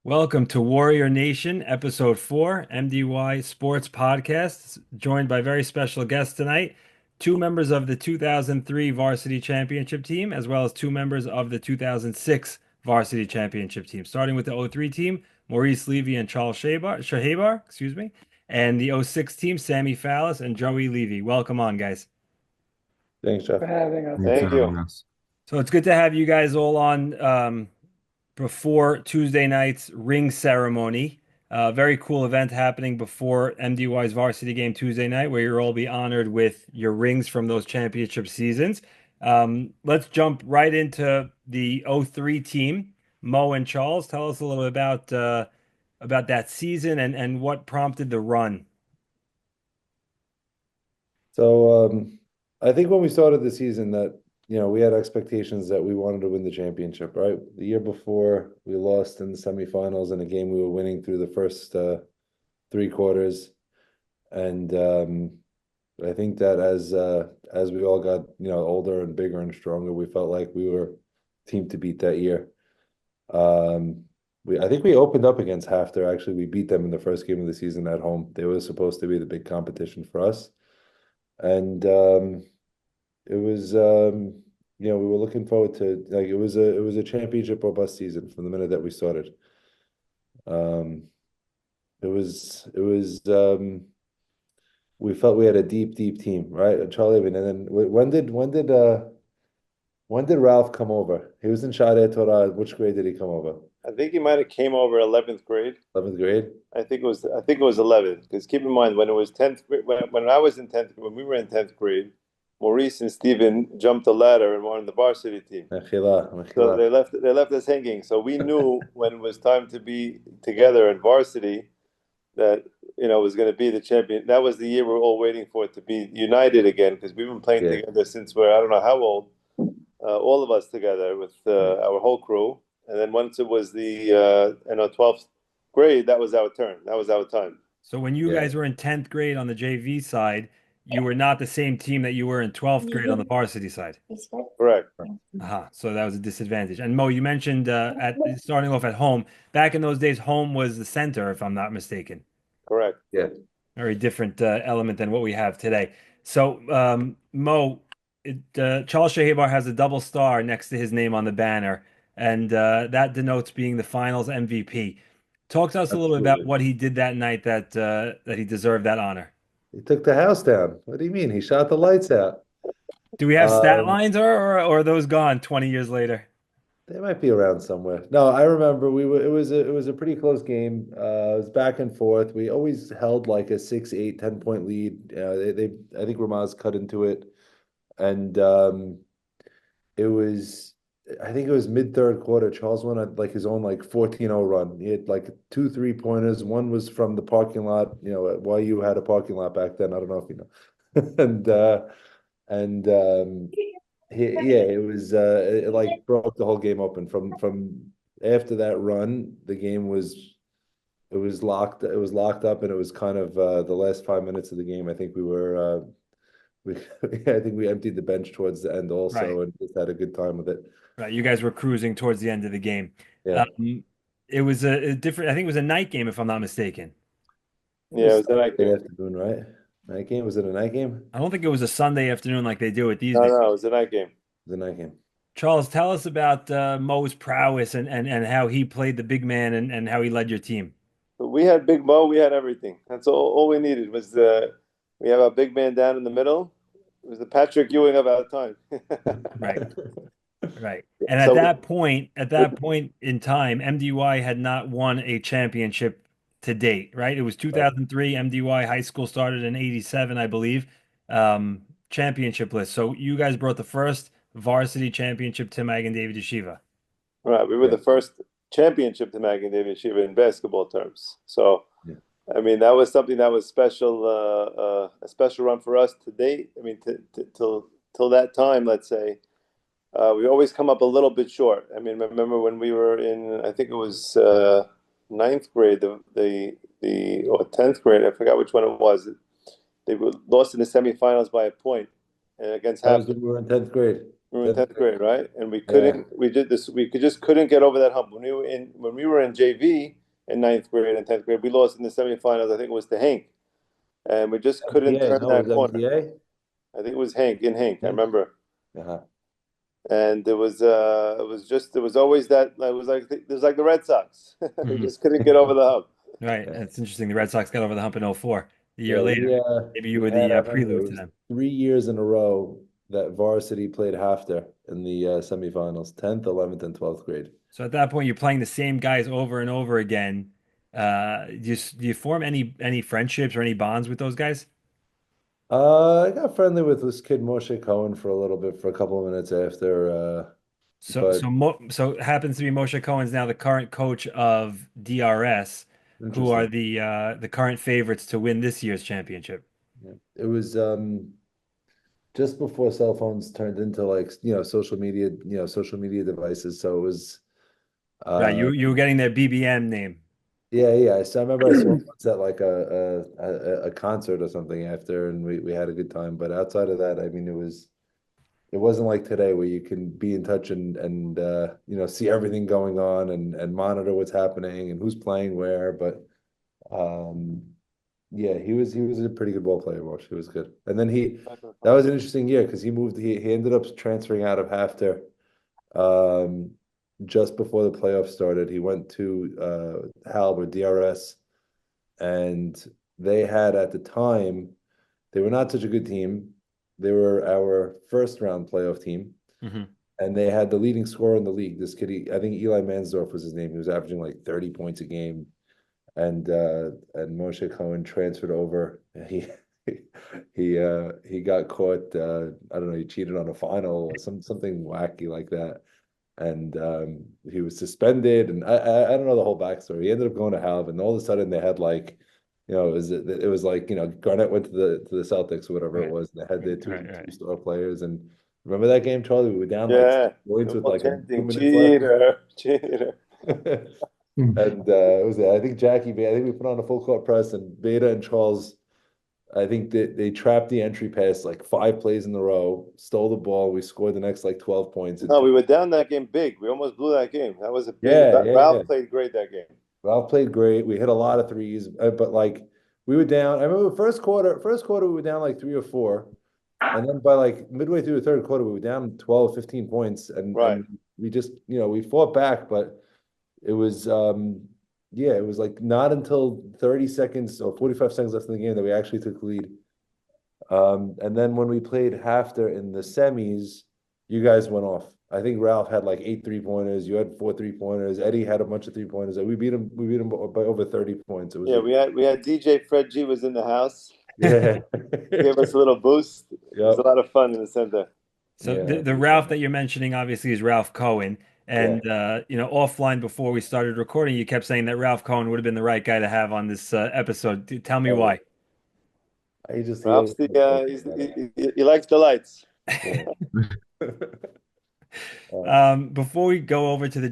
Welcome to Warrior Nation, Episode 4, MDY Sports Podcast. Joined by very special guests tonight, two members of the 2003 Varsity Championship team, as well as two members of the 2006 Varsity Championship team. Starting with the '03 team, Maurice Levy and Charles Chehebar, and the '06 team, Sammy Fallas and Joey Levy. Welcome on, guys. Thanks, Jeff. For having us. Thanks for Thank having you. us. So it's good to have you guys all on before Tuesday night's ring ceremony. Very cool event happening before MDY's varsity game Tuesday night, where you'll all be honored with your rings from those championship seasons. Let's jump right into the '03 team. Mo and Charles, tell us a little bit about that season and what prompted the run. So I think when we started the season that, we had expectations that we wanted to win the championship, right? The year before we lost in the semifinals in a game we were winning through the first three quarters. And I think that as we all got, older and bigger and stronger, we felt like we were team to beat that year. I think we opened up against Hafter. Actually, we beat them in the first game of the season at home. They were supposed to be the big competition for us. And it was we were looking forward to, like, it was a championship robust season from the minute that we started. Um it was we felt we had a deep team, right? Charlie, and then when did Ralph come over? He was in Shadeh Torah. Which grade did he come over? I think he might have came over 11th grade. 11th grade? I think it was 11th, because keep in mind when it was 10th when I was in 10th, when we were in 10th grade, Maurice and Stephen jumped the ladder and won the varsity team. Mechila, So mechila. they left us hanging. So we knew when it was time to be together in varsity that it was going to be the champion. That was the year we were all waiting for it to be united again, because we've been playing Yeah. together since we're I don't know how old, all of us together with our whole crew. And then once it was the 12th grade, that was our turn. That was our time. So when you Yeah. guys were in 10th grade on the JV side, you were not the same team that you were in 12th grade on the varsity side. Correct. So that was a disadvantage. And Mo, you mentioned at starting off at home. Back in those days, home was the center, if I'm not mistaken. Correct. Yeah. Very different element than what we have today. So Mo, Charles Chehebar has a double star next to his name on the banner, and that denotes being the finals MVP. Talk to us a little bit about Absolutely. what he did that night that he deserved that honor. He took the house down. What do you mean? He shot the lights out. Do we have stat Um, lines or are those gone 20 years later? They might be around somewhere. No, I remember it was a pretty close game. It was back and forth. We always held like a 6, 8, 10 point lead. I think Ramaz cut into it. And it was I think it was mid third quarter. Charles went on like his own like 14-0 run. He had like two 3 pointers. One was from the parking lot. YU had a parking lot back then. I don't know if you know. And yeah, it was it like broke the whole game open. From after that run, the game was it was locked up, and it was kind of the last 5 minutes of the game. I think we I think we emptied the bench towards the end Right. also, and just had a good time with it. Right. You guys were cruising towards the end of the game. Yeah, It was a different, I think it was a night game, if I'm not mistaken. it Yeah, it was was the night Saturday game. afternoon, right? Night game? Was it a night game? It I don't think it was a Sunday afternoon like they do it these No, days. no, it was the night game. was a night game. Charles, tell us about Mo's prowess and how he played the big man and how he led your team. But we had Big Mo. We had everything. That's all we needed was we have our big man down in the middle. It was the Patrick Ewing of our time. Right. Right. And So at that point in time, MDY had not won a championship to date, right? It was Right. 2003. MDY high school started in '87, I believe. Championship list. So you guys brought the first varsity championship to Mag and David Yeshiva. right, we were Yeah, the first championship to Mag and David Shiva in basketball terms. So yeah, I mean, that was something that was special, a special run for us to date. I mean, till that time, let's say, we always come up a little bit short. I mean, remember when we were in, I think it was ninth grade, the or 10th grade, I forgot which one it was. They were lost in the semifinals by a point against that was Hampton. when we were in 10th grade. We were in 10th 10th grade. grade, right? And we Yeah. couldn't, we did this, we could just couldn't get over that hump. When we were in JV in ninth grade and 10th grade, we lost in the semifinals. I think it was to Hank, and we just couldn't MTA, turn no, it that was corner. MTA. I think it was Hank in Hank. I Yeah. remember. Uh-huh. And it was always that it was like the Red Sox. We Hmm. just couldn't get over the hump. Right. Yeah. It's interesting. The Red Sox got over the hump in '04. The year Yeah, later, maybe you we were had, the I remember it prelude to was them. 3 years in a row that varsity played half in the semifinals, 10th, 11th, and 12th grade. So at that point, you're playing the same guys over and over again. Do you form any friendships or any bonds with those guys? I got friendly with this kid Moshe Cohen for a little bit, for a couple of minutes after, but So it happens to be Moshe Cohen's now the current coach of DRS, who are interesting. the current favorites to win this year's championship. Yeah. It was just before cell phones turned into like, social media devices. So it was, Right, uh, you were getting their BBM name. yeah, yeah. So I remember I saw him once at like a concert or something after, and we had a good time. But outside of that, I mean, it wasn't like today where you can be in touch and see everything going on and monitor what's happening and who's playing where. But um, yeah, he was a pretty good ball player, Walsh. He was good. And then that was an interesting year because he ended up transferring out of Halfter um, just before the playoffs started. He went to Hal or DRS, and they had at the time they were not such a good team. They were our first round playoff team, Hmm. and they had the leading scorer in the league. This kid, I think Eli Mansdorf was his name. He was averaging like 30 points a game, and Moshe Cohen transferred over. He got caught. I don't know. He cheated on a final or something wacky like that, and he was suspended. And I don't know the whole backstory. He ended up going to Halv, and all of a sudden they had like, it was like Garnett went to the Celtics or whatever it Right, was, and they had their right, two right. star players. And remember that game, Charlie? We were down like Yeah, they points were with all like two chanting, minutes left. cheater, cheater. And it was, I think I think we put on a full court press, and Beta and Charles, I think they trapped the entry pass like 5 plays in a row, stole the ball. We scored the next like 12 points. No, we were down that game big. We almost blew that game. That was a big. Yeah, yeah, yeah. Ralph played great that game. Ralph played great. We hit a lot of threes, but like we were down. I remember first quarter we were down like 3 or 4. And then by like midway through the third quarter, we were down 12, 15 points. And Right. we just, we fought back, but it was yeah, it was like not until 30 seconds or 45 seconds left in the game that we actually took the lead. And then when we played Hafter in the semis, you guys went off. I think Ralph had like 8 3-pointers. You had 4 3-pointers. Eddie had a bunch of 3-pointers. We beat him. We beat him by over 30 points. It was Yeah, a we had DJ Fred G was in the house. yeah. Gave us a little boost. It was a Yep. lot of fun in the center. So Yeah. the Ralph that you're mentioning obviously is Ralph Cohen. Yeah. And offline before we started recording, you kept saying that Ralph Cohen would have been the right guy to have on this episode. Tell me Oh, why. he always Ralph's the he likes the lights. yeah. Um, Before we go over to the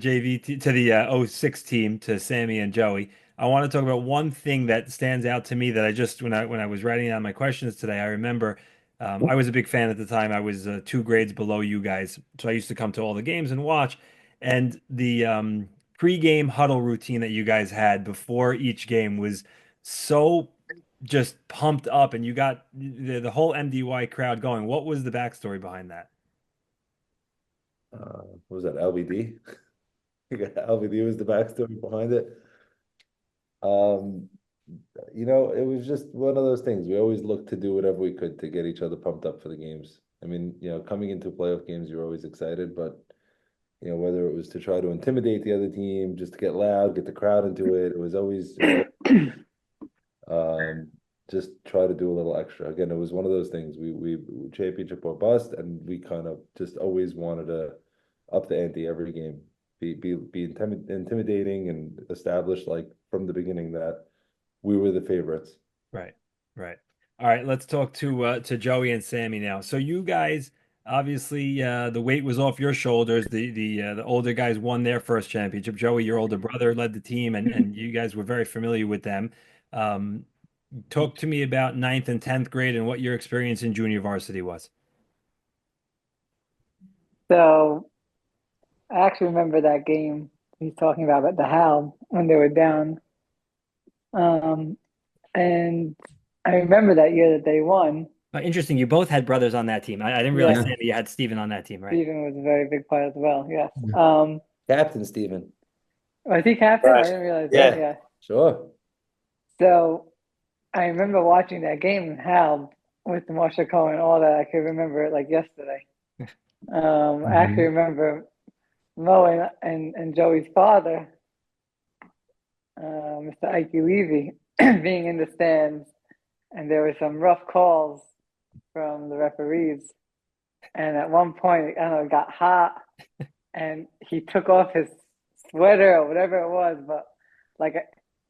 to the '06 team, to Sammy and Joey, I want to talk about one thing that stands out to me that I just when I was writing down my questions today, I remember I was a big fan at the time. I was 2 grades below you guys, so I used to come to all the games and watch. And the pre-game huddle routine that you guys had before each game was so just pumped up, and you got the whole MDY crowd going. What was the backstory behind that? what was that? LVD? LVD was the backstory behind it. Um, it was just one of those things. We always looked to do whatever we could to get each other pumped up for the games. I mean, coming into playoff games, you're always excited, but whether it was to try to intimidate the other team, just to get loud, get the crowd into it, it was um, just try to do a little extra. Again, it was one of those things. We championship or bust, and we kind of just always wanted to up the ante every game, be intimidating and establish like from the beginning that we were the favorites. Right, right. All right, let's talk to Joey and Sammy now. So you guys, obviously, the weight was off your shoulders. The older guys won their first championship. Joey, your older brother, led the team, and you guys were very familiar with them. Um, Talk to me about ninth and 10th grade and what your experience in junior varsity was. So I actually remember that game he's talking about at the Hal when they were down. Um, and I remember that year that they won. Interesting. You both had brothers on that team. I didn't realize, Yes, Yeah. Sammy, you had Steven on that team, right? Stephen was a very big part as well. Yes. Yeah. Captain Stephen. Was he captain? I Right. didn't realize that. Yeah. Yeah. Sure. So I remember watching that game in Hal with Marsha Cohen and all that. I could remember it like yesterday. I actually Mhm. remember Mo and Joey's father, Mr. Ike Levy, being in the stands, and there were some rough calls from the referees. And at one point, I don't know, it got hot, and he took off his sweater or whatever it was, but like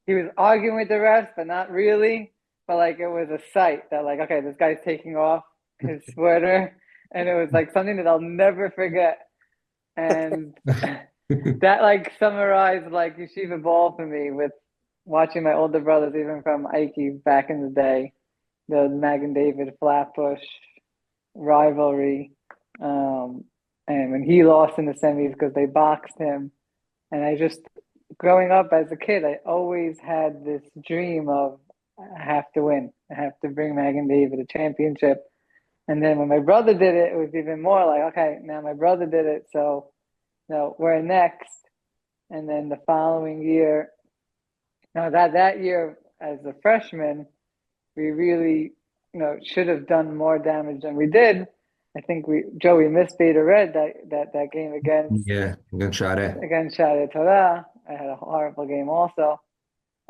he was arguing with the refs, but not really. But like it was a sight that like, okay, this guy's taking off his sweater, and it was like something that I'll never forget. And that like summarized like Yeshiva Ball for me with watching my older brothers, even from Ike back in the day, the Mag and David Flatbush rivalry. Um, and when he lost in the semis because they boxed him. And I just, growing up as a kid, I always had this dream of I have to win. I have to bring Mag and David a championship. And then when my brother did it, it was even more like, okay, now my brother did it, so we're next. And then the following year, now that year as a freshman, we really, should have done more damage than we did. I think Joey missed Beta Red that game Yeah, good shot at. against Shadi Torah. I had a horrible game also.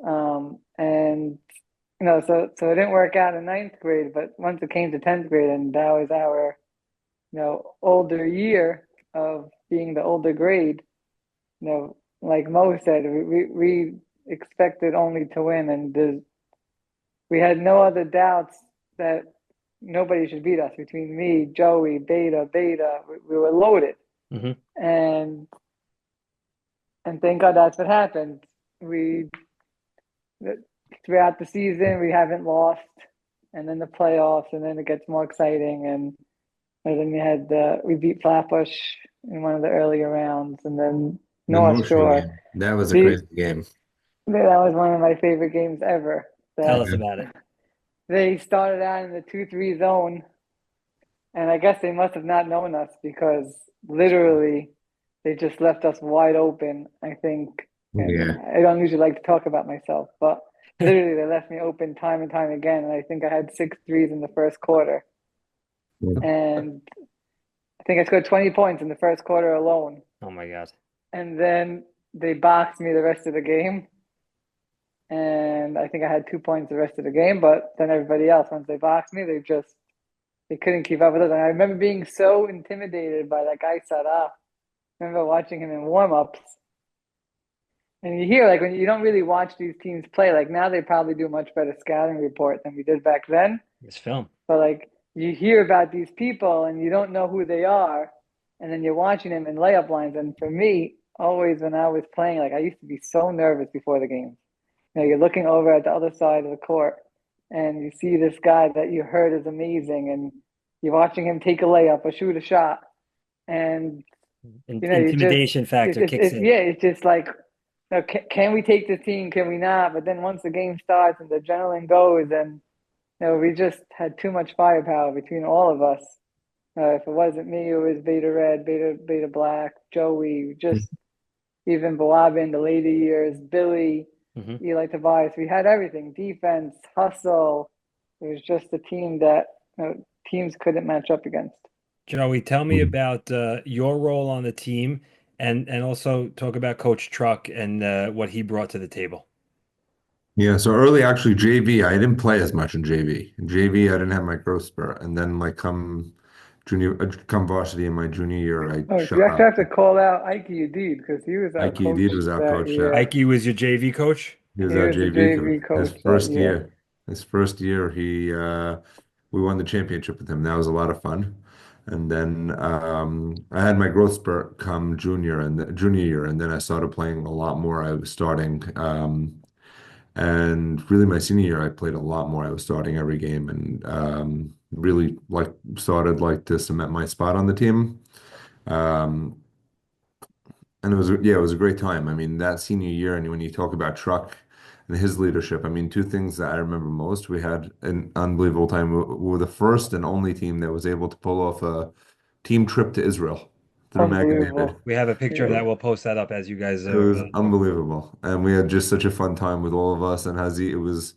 And so it didn't work out in ninth grade, but once it came to 10th grade, and that was our, older year of being the older grade, like Mo said, we expected only to win, and we had no other doubts that nobody should beat us between me, Joey, Beta. We were loaded. Hmm. And thank God that's what happened. We throughout the season we haven't lost, and then the playoffs, and then it gets more exciting. And then we beat Flatbush in one of the earlier rounds, and then The North emotional Shore. game. That was a The, crazy game. that was one of my favorite games ever. Tell That us about it. they started out in the 2-3 zone, and I guess they must have not known us because literally they just left us wide open, I think. And Yeah. I don't usually like to talk about myself, but literally they left me open time and time again. And I think I had 6 threes in the first quarter. Yeah. And I think I scored 20 points in the first quarter alone. Oh my God. And then they boxed me the rest of the game. And I think I had 2 points the rest of the game. But then everybody else, once they boxed me, they couldn't keep up with us. And I remember being so intimidated by that guy Sarah. I remember watching him in warm-ups. And you hear, like, when you don't really watch these teams play, like now they probably do a much better scouting report than we did back then. This film. But like you hear about these people and you don't know who they are, and then you're watching them in layup lines. And for me, always when I was playing, like I used to be so nervous before the games. You're looking over at the other side of the court and you see this guy that you heard is amazing, and you're watching him take a layup or shoot a shot, and you just Intimidation factor kicks in. yeah, it's just like, can we take the team? Can we not? But then once the game starts and the adrenaline goes, and we just had too much firepower between all of us. If it wasn't me, it was Beta Red, Beta Black, Joey, just even Boab in the later years, Billy, Hmm. Eli Tobias. We had everything: defense, hustle. It was just a team that teams couldn't match up against. Joey, tell me about your role on the team, and also talk about Coach Truck and what he brought to the table. Yeah, so early actually JV, I didn't play as much in JV. In JV, I didn't have my growth spurt. And then like come varsity in my junior year, I Oh, shut you actually up. have to call out Ike Udid because he was our Ike coach Edid was our that coach. Yeah. year. Ike was your JV coach? He was He our was the JV coach. JV His coach that first year. year. His first year, we won the championship with him. That was a lot of fun. And then I had my growth spurt come junior year, and then I started playing a lot more. I was starting, and really my senior year, I played a lot more. I was starting every game, and really like started like to cement my spot on the team. Um, and it was, yeah, it was a great time. I mean, that senior year, and when you talk about Truck and his leadership, I mean, two things that I remember most. We had an unbelievable time. We were the first and only team that was able to pull off a team trip to Israel through Magen David. Unbelievable. We have a picture of Yeah. that. We'll post that up as you guys It was talk. unbelievable. And we had just such a fun time with all of us. And Hazi, it was,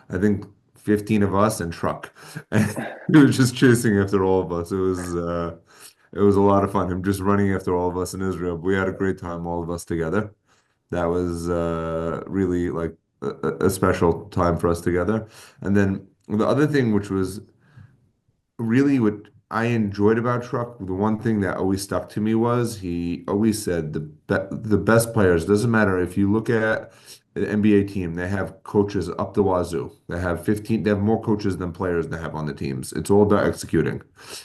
I think, 15 of us and Truck. And he was just chasing after all of us. It was a lot of fun. Him just running after all of us in Israel. We had a great time, all of us together. That was really like a special time for us together. And then the other thing, which was really what I enjoyed about Truck, the one thing that always stuck to me was he always said the best players, doesn't matter if you look at an NBA team, they have coaches up the wazoo. They have more coaches than players they have on the teams. It's all about executing.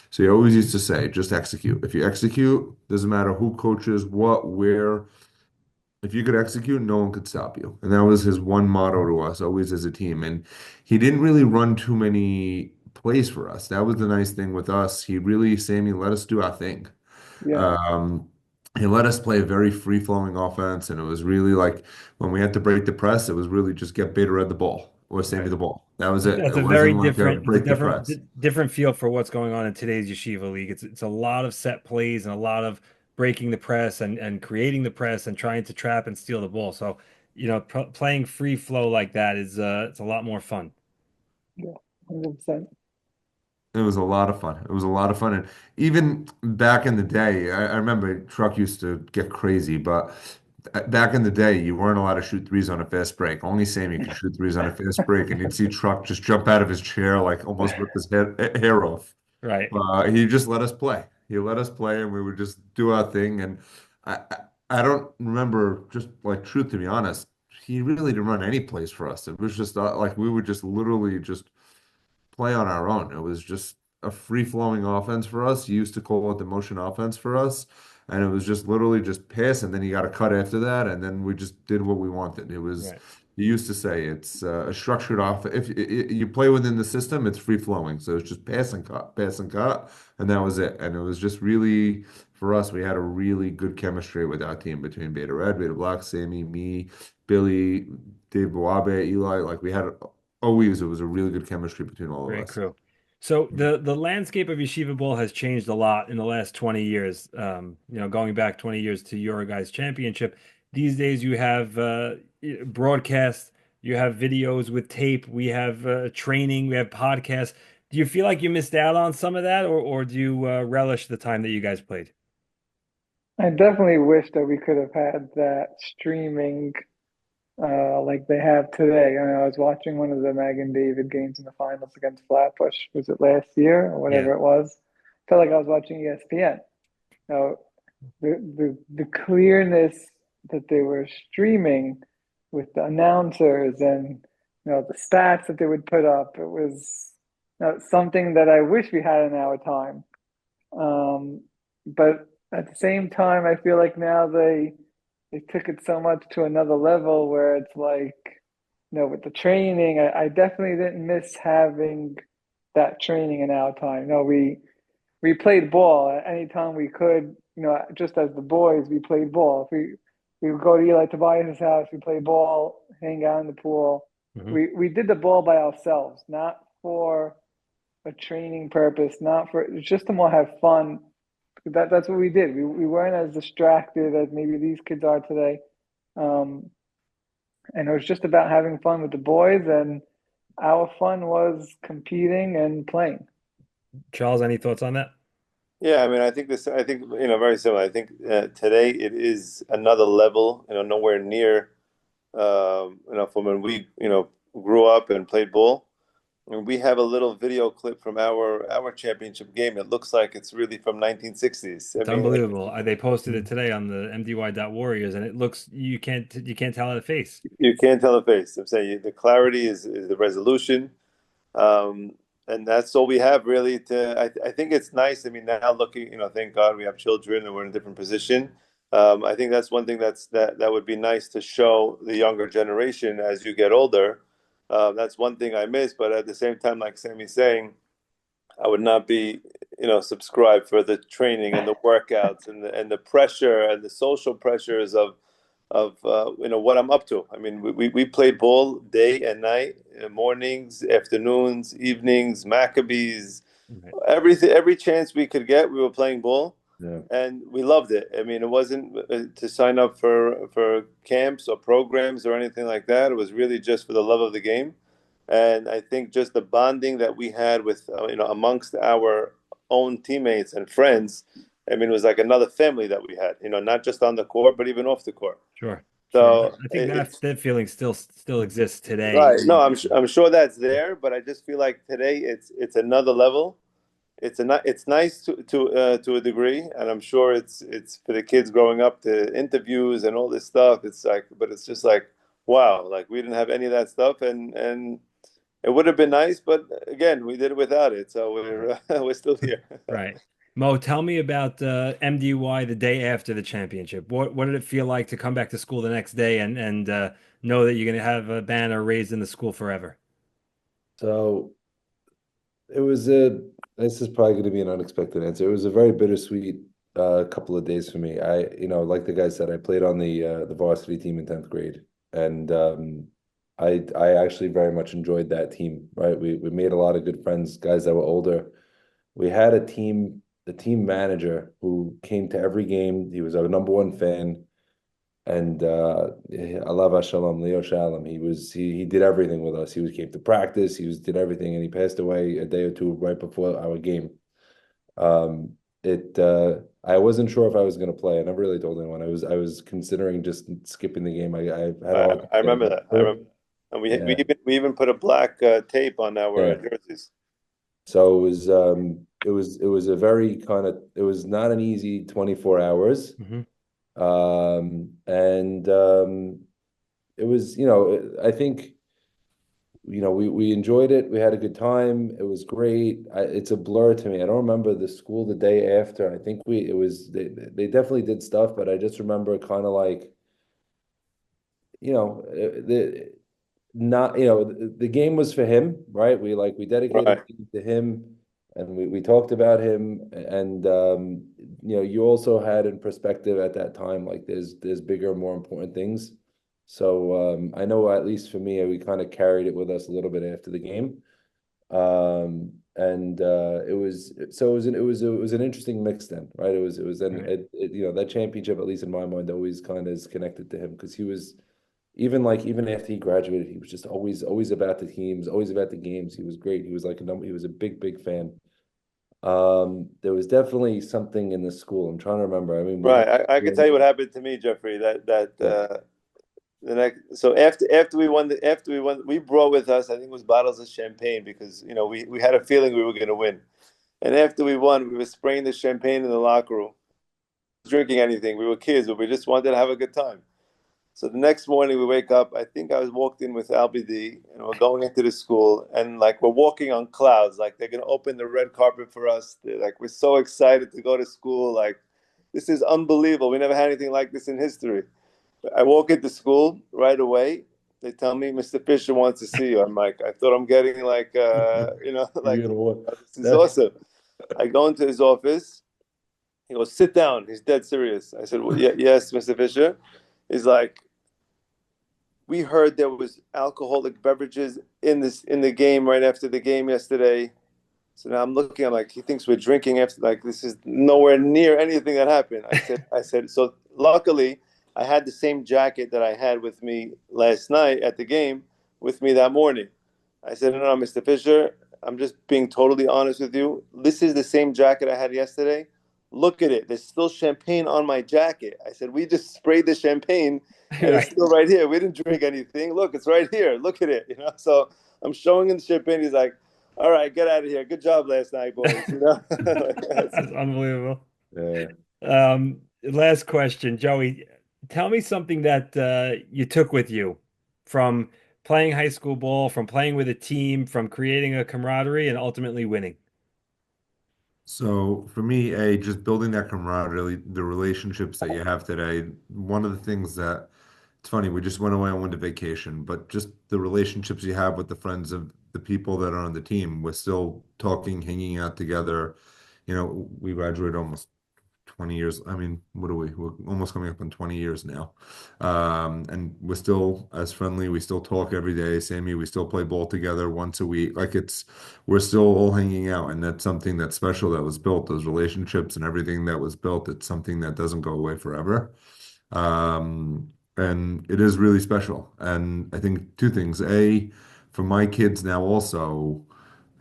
So he always used to say, just execute. If you execute, doesn't matter who coaches, what, where, if you could execute, no one could stop you. And that was his one motto to us, always as a team. And he didn't really run too many plays for us. That was the nice thing with us. Sammy, let us do our thing. Yeah. Um, he let us play a very free-flowing offense. And it was really like when we had to break the press, it was really just get Beta Red the ball or Sammy Right. the ball. That was it. That's It a very wasn't like a different, it's a break the different, press. different feel for what's going on in today's Yeshiva League. It's a lot of set plays and a lot of breaking the press and creating the press and trying to trap and steal the ball. So, playing free flow like that is it's a lot more fun. Yeah. 100%. It was a lot of fun. It was a lot of fun. And even back in the day, I remember Truck used to get crazy, but back in the day, you weren't allowed to shoot threes on a fast break. Only Sammy could shoot threes on a fast break. And you'd see Truck just jump out of his chair, like almost rip his hair off. Right. He just let us play. He let us play, and we would just do our thing. And I, I I don't remember, just like truth to be honest, he really didn't run any plays for us. It was just like we would just literally just play on our own. It was just a free-flowing offense for us. You used to call it the motion offense for us. And it was just literally just pass, and then you got a cut after that, and then we just did what we wanted. Right. You used to say it's a structured off. If you play within the system, it's free flowing. So it's just pass and cut, and that was it. And it was just really, for us, we had a really good chemistry with our team between Beta Red, Beta Black, Sammy, me, Billy, Dave Boabe, Eli. Like we had always, it was a really good chemistry between all of Great us. crew. So the landscape of Yeshiva Bowl has changed a lot in the last 20 years. Going back 20 years to your guys' championship. These days you have broadcast, you have videos with tape, we have training, we have podcasts. Do you feel like you missed out on some of that, or do you relish the time that you guys played? I definitely wish that we could have had that streaming like they have today. I mean, I was watching one of the Magen David games in the finals against Flatbush. Was it last year or Yeah, whatever it was? Felt like I was watching ESPN. Now, the clearness that they were streaming with the announcers and the stats that they would put up, it was something that I wish we had in our time. But at the same time, I feel like now they took it so much to another level where it's like, with the training, I definitely didn't miss having that training in our time. No, we played ball at any time we could. Just as the boys, we played ball. If we would go to Eli Tobias' house, we play ball, hang out in the pool. hmm We did the ball by ourselves, not for a training purpose, not for it's just to more have fun. That's what we did. We weren't as distracted as maybe these kids are today. Um, and it was just about having fun with the boys, and our fun was competing and playing. Charles, any thoughts on that? Yeah, I mean, I think, very similar. I think today it is another level, nowhere near, from when we, grew up and played ball. And we have a little video clip from our championship game. It looks like it's really from 1960s. I It's mean, unbelievable. They posted it today on the MDY Warriors, and it looks you can't tell the face. you can't tell the face. I'm saying the clarity is the resolution. Um, and that's all we have really I think it's nice. I mean, now looking, thank God we have children and we're in a different position. I think that's one thing that would be nice to show the younger generation as you get older. That's one thing I miss, but at the same time, like Sammy's saying, I would not be subscribe for the training and the workouts and the pressure and the social pressures of what I'm up to. I mean, we played ball day and night, mornings, afternoons, evenings, Maccabees, Right. everything, every chance we could get, we were playing ball, Yeah. and we loved it. I mean, it wasn't to sign up for camps or programs or anything like that. It was really just for the love of the game, and I think just the bonding that we had with amongst our own teammates and friends. I mean, it was like another family that we had. Not just on the court, but even off the court. Sure. Sure. So I think that it's that feeling still exists today. right. No, I'm sure that's there, but I just feel like today it's another level. It's nice to a degree, and I'm sure it's for the kids growing up, the interviews and all this stuff. It's like, but it's just like, wow, like we didn't have any of that stuff, and it would have been nice, but again, we did it without it, so we're still here. Right. Mo, tell me about MDY the day after the championship. What did it feel like to come back to school the next day and know that you're going to have a banner raised in the school forever? So it was a, this is probably going to be an unexpected answer. It was a very bittersweet couple of days for me. Like the guy said, I played on the varsity team in 10th grade, and I actually very much enjoyed that team, right? We made a lot of good friends, guys that were older. We had the team manager who came to every game. He was our number one fan. And Allah Shalom, Leo Shalom. He did everything with us. Came to practice. Did everything, and he passed away a day or two right before our game. It I wasn't sure if I was going to play. I never really told anyone. I was considering just skipping the game. I had a hard time I remember getting that. I hurt. remember, and Yeah, we even put a black tape on our yeah. jerseys. So it was a very kind of, it was not an easy 24 hours. Hmm. And it was, I think, we enjoyed it. We had a good time. It was great. It's a blur to me. I don't remember the school the day after. I think they definitely did stuff, but I just remember kind of like, the not, the game was for him, right? We dedicated Right, the game to him, and we talked about him, and you also had in perspective at that time, like there's bigger, more important things. So I know, at least for me, we kind of carried it with us a little bit after the game. And it was an interesting mix then, right? It was then Right. that championship, at least in my mind, always kind of is connected to him, because he was, even after he graduated, he was just always about the teams, always about the games. He was great. He was like a number. He was a big fan. There was definitely something in the school. I'm trying to remember. I mean, we had, right. I we can had tell you what happened to me, Jeffrey. yeah, The next, so after we won, we brought with us, I think it was bottles of champagne, because we had a feeling we were going to win. And after we won, we were spraying the champagne in the locker room, drinking anything. We were kids, but we just wanted to have a good time. So the next morning we wake up. I think I was walked in with LBD, and we're going into the school, and like we're walking on clouds. Like they're gonna open the red carpet for us. Like we're so excited to go to school. Like this is unbelievable. We never had anything like this in history. I walk into school right away. They tell me Mr. Fisher wants to see you. I'm like, I thought I'm getting like, you're like gonna win. this is awesome. I go into his office. He goes, sit down. He's dead serious. I said, well, yeah, yes, Mr. Fisher. He's like, we heard there was alcoholic beverages in the game right after the game yesterday. So now I'm looking. I'm like, he thinks we're drinking after. Like this is nowhere near anything that happened. I said. So luckily, I had the same jacket that I had with me last night at the game with me that morning. I said, no, Mr. Fisher, I'm just being totally honest with you. This is the same jacket I had yesterday. Look at it. There's still champagne on my jacket. I said, we just sprayed the champagne and it's Right. still right here. We didn't drink anything. Look, it's right here. Look at it. So I'm showing him the champagne. He's like, all right, get out of here. Good job last night, boys. That's unbelievable. Yeah. Last question, Joey. Tell me something that you took with you from playing high school ball, from playing with a team, from creating a camaraderie, and ultimately winning. So for me, just building that camaraderie, the relationships that you have today. One of the things that it's funny, we just went away and went to vacation, but just the relationships you have with the friends of the people that are on the team, we're still talking, hanging out together. we graduated almost 20 years. I mean, what are we? We're almost coming up on 20 years now. And we're still as friendly. We still talk every day. Sammy, we still play ball together once a week. We're still all hanging out. And that's something that's special that was built, those relationships and everything that was built. It's something that doesn't go away forever. And it is really special. And I think two things. A, for my kids now also,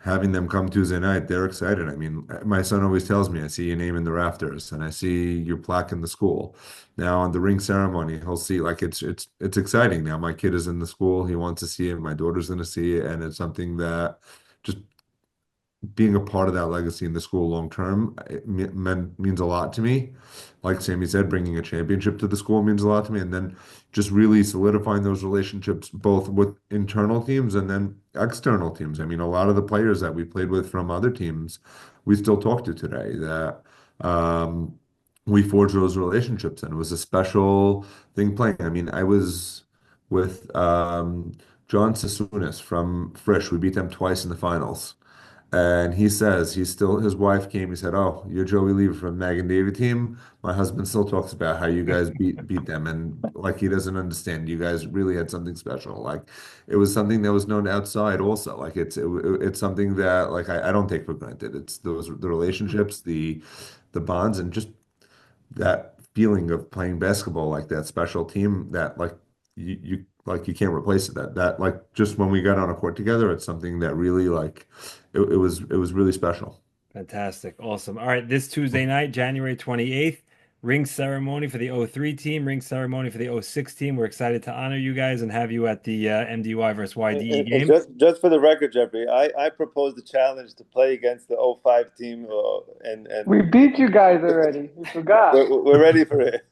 having them come Tuesday night, they're excited. I mean, my son always tells me, I see your name in the rafters and I see your plaque in the school. Now on the ring ceremony, he'll see it's exciting now. My kid is in the school, he wants to see it, my daughter's gonna see it, and it's something that just being a part of that legacy in the school long term means a lot to me. Like Sammy said, bringing a championship to the school means a lot to me. And then just really solidifying those relationships, both with internal teams and then external teams. I mean, a lot of the players that we played with from other teams, we still talk to today that we forged those relationships. And it was a special thing playing. I mean, I was with John Sasunis from Frisch. We beat them twice in the finals. And he says his wife came. He said, "Oh, you're Joey Lever from Mag and David team. My husband still talks about how you guys beat them, and like he doesn't understand. You guys really had something special. Like it was something that was known outside also. Like it's something that like I don't take for granted. It's the relationships, the bonds, and just that feeling of playing basketball like that special team that like you can't replace it. That like just when we got on a court together, it's something that really like it was really special. Fantastic. Awesome. All right. This Tuesday night, January 28th, ring ceremony for the '03 team, ring ceremony for the '06 team. We're excited to honor you guys and have you at the MDY versus YDE And game. just for the record, Jeffrey, I proposed a challenge to play against the '05 team, and We beat you guys already. You forgot. we're ready for it.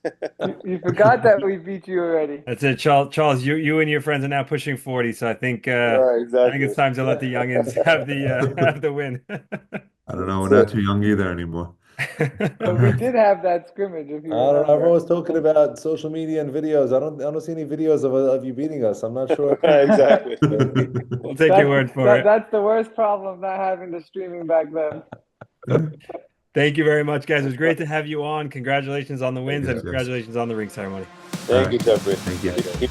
You forgot that we beat you already. That's it, Charles. Charles, you and your friends are now pushing 40, so I think Exactly. it's time to let the youngins have the win. I don't know. We're not too young either anymore. But we did have that scrimmage, if you I don't know. remember. Everyone's talking about social media and videos. I don't see any videos of you beating us. I'm not sure. Exactly. We'll take your word for it. That's the worst problem, not having the streaming back then. Thank you very much, guys. It was great to have you on. Congratulations on the wins and Yes, yes. congratulations on the ring ceremony. Thank you, Jeffrey. Thank you.